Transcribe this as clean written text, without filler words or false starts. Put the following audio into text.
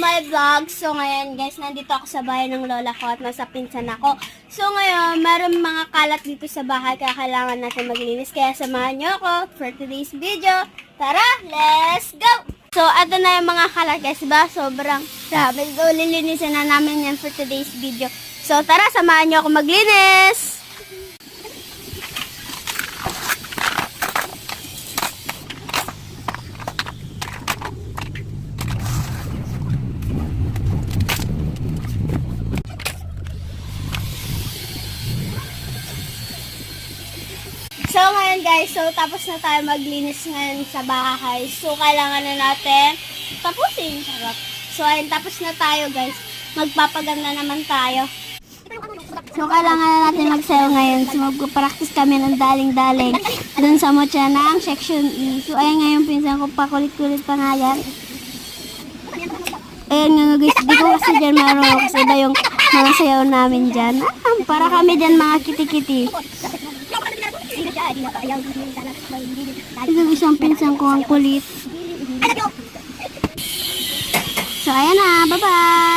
my vlog. So ngayon guys, nandito ako sa bahay ng lola ko at nasa pinsan ako. So ngayon, meron mga kalat dito sa bahay kaya kailangan natin maglinis. Kaya samahan nyo ako for today's video. Tara, let's go! So ito na yung mga kalat guys, ba? Sobrang grabe. So lilinisin na namin yan for today's video. So tara, samahan nyo ako maglinis! So ngayon guys, so tapos na tayo maglinis ngayon sa bahay. So kailangan na natin tapusin. Sarap. So ayun, tapos na tayo guys. Magpapaganda naman tayo. So kailangan na natin magsayaw ngayon. So magpa-practice kami ng daling-daling dun sa motya ng section E. So ayun ngayon, pinsan ko pakulit-kulit pa nga yan. Ayun nga guys, di ko kasi dyan marunong kasi iba yung mga sayaw namin dyan. Para kami dyan mga kiti-kiti. Ito isang pinsan ko ang kulit. So ayan na, bye-bye!